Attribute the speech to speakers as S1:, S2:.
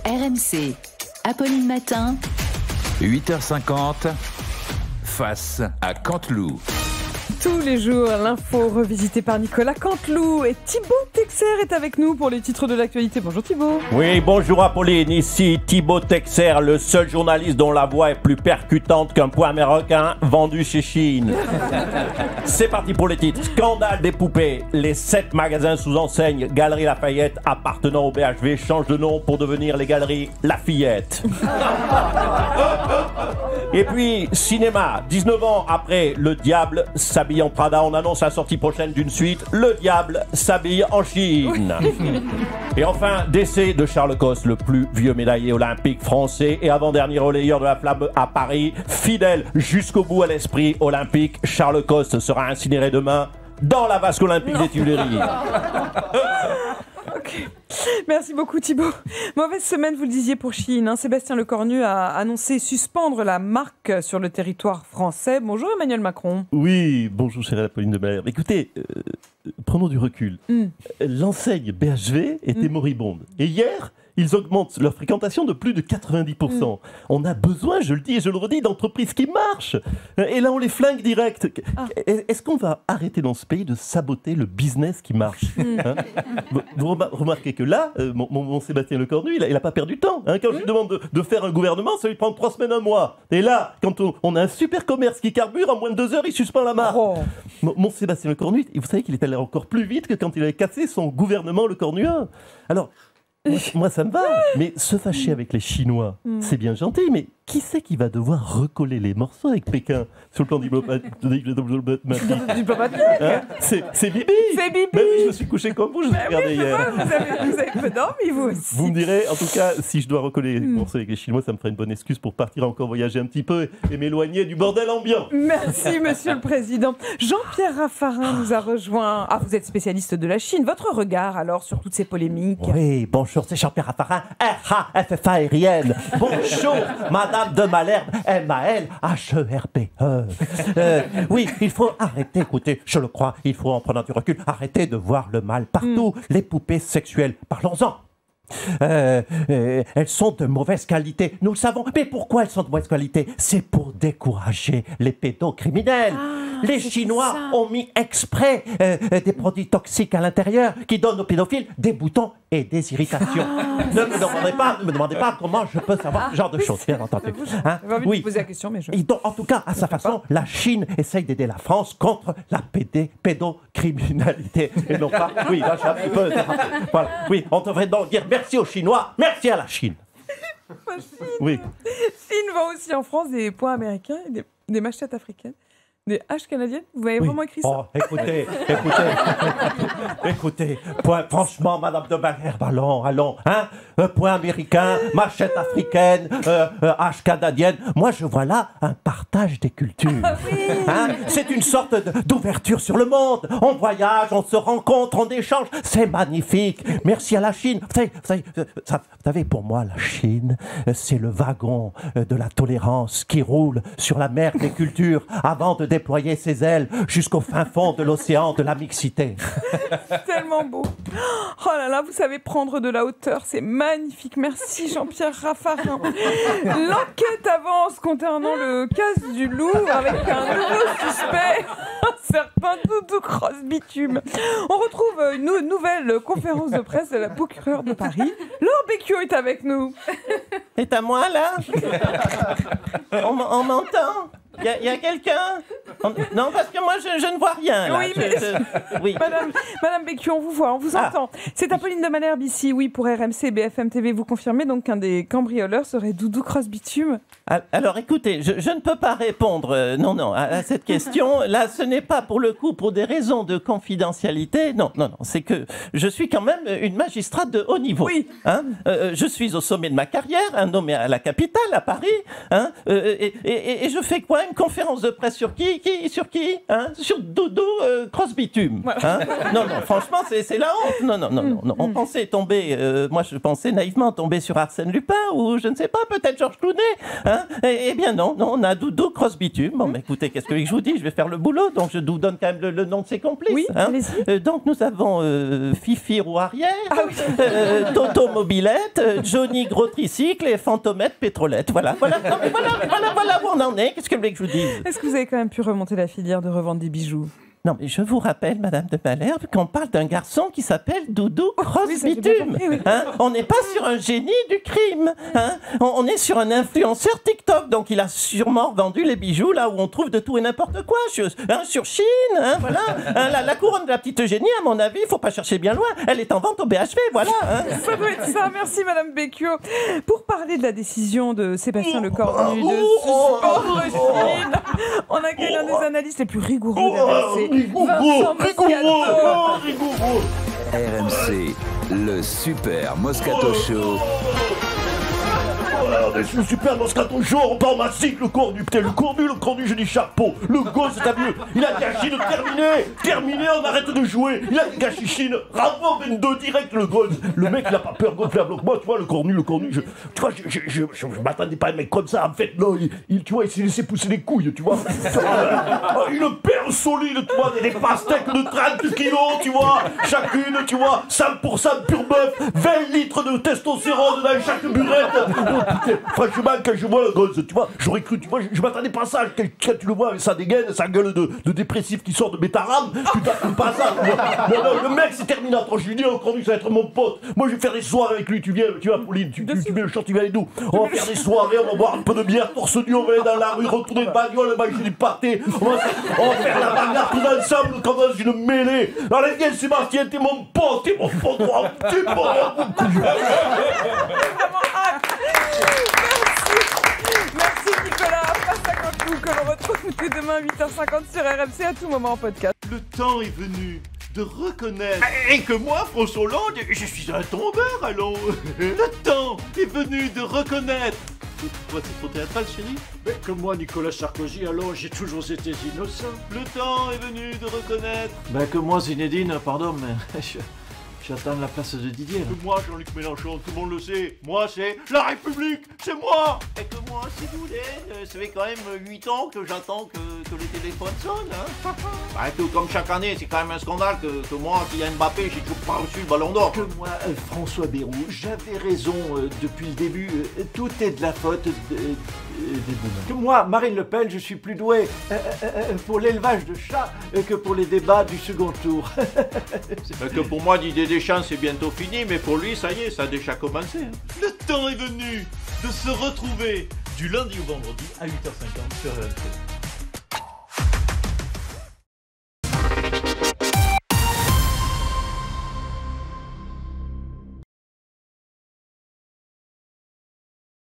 S1: RMC, Apolline Matin,
S2: 8h50, face à Canteloup.
S3: Tous les jours, l'info revisitée par Nicolas Canteloup et Thibaut Texer est avec nous pour les titres de l'actualité. Bonjour Thibaut.
S4: Oui, bonjour Apolline, ici Thibaut Texer, le seul journaliste dont la voix est plus percutante qu'un pois américain vendu chez Chine. C'est parti pour les titres. Scandale des poupées. Les 7 magasins sous enseigne Galerie Lafayette appartenant au BHV changent de nom pour devenir les Galeries Lafayette. Et puis, cinéma. 19 ans après Le Diable s'habille en Prada, on annonce la sortie prochaine d'une suite. Le Diable s'habille en Chine. Et enfin, décès de Charles Coste, le plus vieux médaillé olympique français et avant-dernier relayeur de la flamme à Paris. Fidèle jusqu'au bout à l'esprit olympique, Charles Coste sera incinéré demain dans la vasque olympique des Tuileries.
S3: Okay. Merci beaucoup Thibaut. Mauvaise semaine, vous le disiez, pour Chine. Sébastien Lecornu a annoncé suspendre la marque sur le territoire français. Bonjour Emmanuel Macron.
S5: Oui, bonjour chère Apolline de Malherbe. Écoutez, prenons du recul. L'enseigne BHV était moribonde. Et hier, ils augmentent leur fréquentation de plus de 90%. On a besoin, je le dis et je le redis, d'entreprises qui marchent. Et là, on les flingue direct. Est-ce qu'on va arrêter dans ce pays de saboter le business qui marche Vous remarquez que là, mon Sébastien Lecornu, il n'a pas perdu de temps. Quand je lui demande de faire un gouvernement, ça lui prend 3 semaines, 1 mois. Et là, quand on a un super commerce qui carbure, en moins de 2 heures, il suspend la marque. Mon Sébastien Lecornu, vous savez qu'il est allé encore plus vite que quand il avait cassé son gouvernement Lecornuin. Alors, moi, ça me va, mais se fâcher avec les Chinois, c'est bien gentil, mais qui c'est qui va devoir recoller les morceaux avec Pékin sur le plan diplomatique? C'est Bibi.
S3: C'est Bibi.
S5: Ben oui, je me suis couché comme vous, je vous ai regardé hier.
S3: Vous avez peu dormi, vous aussi.
S5: Vous me direz, en tout cas, si je dois recoller les morceaux avec les Chinois, ça me ferait une bonne excuse pour partir encore voyager un petit peu et m'éloigner du bordel ambiant.
S3: Merci, Monsieur le Président. Jean-Pierre Raffarin nous a rejoint. Vous êtes spécialiste de la Chine. Votre regard, alors, sur toutes ces polémiques?
S4: Oui, bonjour, c'est Jean-Pierre Raffarin, RHFFA aérienne. Bonjour, Madame de Malherbe, M-A-L-H-E-R-P-E. Oui, il faut arrêter, écoutez, je le crois, il faut en prenant du recul, arrêter de voir le mal partout. Les poupées sexuelles, parlons-en. Elles sont de mauvaise qualité, nous le savons. Mais pourquoi elles sont de mauvaise qualité? C'est pour décourager les pédocriminels. Les Chinois ont mis exprès des produits toxiques à l'intérieur qui donnent aux pédophiles des boutons et des irritations. Ne me demandez pas comment je peux savoir ce genre de choses, bien entendu.
S3: J'ai envie de vous poser la question, mais
S4: Et donc, en tout cas, à sa façon, la Chine essaye d'aider la France contre la pédocriminalité. Et non pas... Oui, là, j'ai un petit peu... Voilà. Oui, on devrait donc dire merci aux Chinois, merci à la Chine.
S5: Oui.
S3: Chine vend aussi en France des pois américains et des machettes africaines. Des haches canadiennes? Vous avez vraiment écrit ça?
S4: Oh, écoutez, franchement, Madame de Malherbe, allons, point américain, machette africaine, hache canadienne. Moi, je vois là un partage des cultures. C'est une sorte d'ouverture sur le monde. On voyage, on se rencontre, on échange. C'est magnifique. Merci à la Chine. Vous savez, pour moi, la Chine, c'est le wagon de la tolérance qui roule sur la mer des cultures avant de déployer ses ailes jusqu'au fin fond de l'océan de la mixité.
S3: Tellement beau. Oh là là, vous savez prendre de la hauteur, c'est magnifique. Merci Jean-Pierre Raffarin. L'enquête avance concernant le cas du loup avec un nouveau suspect, un certain Doudou Cross-Bitume. On retrouve une nouvelle conférence de presse de la procureure de Paris. Laure Becchio est avec nous.
S6: C'est à moi là? On m'entend? Il y a quelqu'un? Non, parce que moi, je ne vois rien. Là.
S3: Oui, Madame Becchio, on vous voit, on vous entend. C'est Apolline de Malherbe ici, oui, pour RMC et BFM TV. Vous confirmez donc qu'un des cambrioleurs serait Doudou Cross-Bitume?
S6: Alors, écoutez, je ne peux pas répondre à cette question. Là, ce n'est pas pour le coup pour des raisons de confidentialité. Non, c'est que je suis quand même une magistrate de haut niveau.
S3: Oui.
S6: Je suis au sommet de ma carrière, nommé à la capitale, à Paris. Et je fais quoi? Une conférence de presse sur qui qui? Sur qui? Hein? Sur Doudou Cross-Bitume. Hein? Non, franchement, c'est la honte. Non. On pensait tomber, moi je pensais naïvement tomber sur Arsène Lupin ou je ne sais pas, peut-être Georges Clooney. Hein? Eh bien non, on a Doudou Cross-Bitume. Bon, mais écoutez, qu'est-ce que je vous dis? Je vais faire le boulot, donc je vous donne quand même le nom de ses complices.
S3: Oui,
S6: hein?
S3: allez-y.
S6: Donc nous avons Fifi roue arrière, Toto mobilette, Johnny gros tricycle et Fantomette pétrolette. Voilà où on en est. Qu'est-ce que vous voulez que je vous dise?
S3: Est-ce que vous avez quand même pu remonter la filière de revendre des bijoux?
S6: Non, mais je vous rappelle, Madame de Malherbe, qu'on parle d'un garçon qui s'appelle Doudou Cross-Bitume.
S3: j'ai bien compris, oui.
S6: Hein? On n'est pas sur un génie du crime. Hein? On est sur un influenceur TikTok. Donc, il a sûrement vendu les bijoux là où on trouve de tout et n'importe quoi. Sur Chine, hein, voilà. Hein, la couronne de la petite Eugénie, à mon avis, il ne faut pas chercher bien loin. Elle est en vente au BHV, voilà. Hein.
S3: Ça doit être ça. Merci, Madame Becchio. Pour parler de la décision de Sébastien Lecornu de suspendre Chine, on accueille l'un des analystes les plus rigoureux d'RMC.
S2: RMC, le Super Moscato Show.
S5: Le Super Moscato Show, on part massif, le cornu, je dis chapeau, le gosse, t'as vu, il a gâché de terminé, on arrête de jouer, il a gâché Chine, rapport 22 direct le gosse, le mec il a pas peur, gonflable, moi tu vois le cornu, je m'attendais pas à un mec comme ça, en fait, non, tu vois, il s'est laissé pousser les couilles, tu vois, une paire solide, tu vois, des pastèques de 30 kilos, tu vois, chacune, tu vois, 100% pur bœuf, 20 litres de testostérone dans chaque burette. Franchement, quand je vois le gosse, tu vois, j'aurais cru, tu vois, je m'attendais pas à ça. Quand tu le vois avec sa dégaine, sa gueule de dépressif qui sort de Bétarame, tu t'attends pas à ça. Non, le mec c'est Terminator. Je lui dis encore ça va être mon pote. Moi je vais faire des soirées avec lui. Tu viens, Pauline, tu mets le short, tu viens avec nous. On va faire des soirées, on va boire un peu de bière, torse nu, on va aller dans la rue, retourner de bagnole, manger du pâté. On va faire la bagarre tous ensemble comme dans une mêlée. Allez, viens Sébastien, t'es mon pote, t'es mon pote, t'es mon
S3: Merci Nicolas, face à Cantelou, que l'on retrouve dès demain 8h50 sur RMC à tout moment en podcast.
S7: Le temps est venu de reconnaître. Et que moi, François Hollande, je suis un tombeur, allons. Le temps est venu de reconnaître. Pourquoi c'est trop théâtral, chérie?
S8: Mais que moi, Nicolas Sarkozy, alors j'ai toujours été innocent.
S7: Le temps est venu de reconnaître.
S8: Ben que moi, Zinedine, pardon, mais j'attends la place de Didier. Là.
S7: Que moi, Jean-Luc Mélenchon, tout le monde le sait. Moi, c'est la République, c'est moi. Et que moi, si vous voulez, ça fait quand même 8 ans que j'attends que les téléphones sonnent. Hein. Bah, tout comme chaque année, c'est quand même un scandale que moi, Kylian Mbappé, j'ai toujours pas reçu le ballon d'or.
S8: Que moi, François Bayrou, j'avais raison depuis le début. Tout est de la faute des boomers. Que moi, Marine Le Pen, je suis plus doué pour l'élevage de chats que pour les débats du second tour.
S7: Que pour moi, Didier Deschamps, c'est bientôt fini, mais pour lui, ça y est, ça a déjà commencé. Hein. Le temps est venu de se retrouver du lundi au vendredi à 8h50 sur RMC.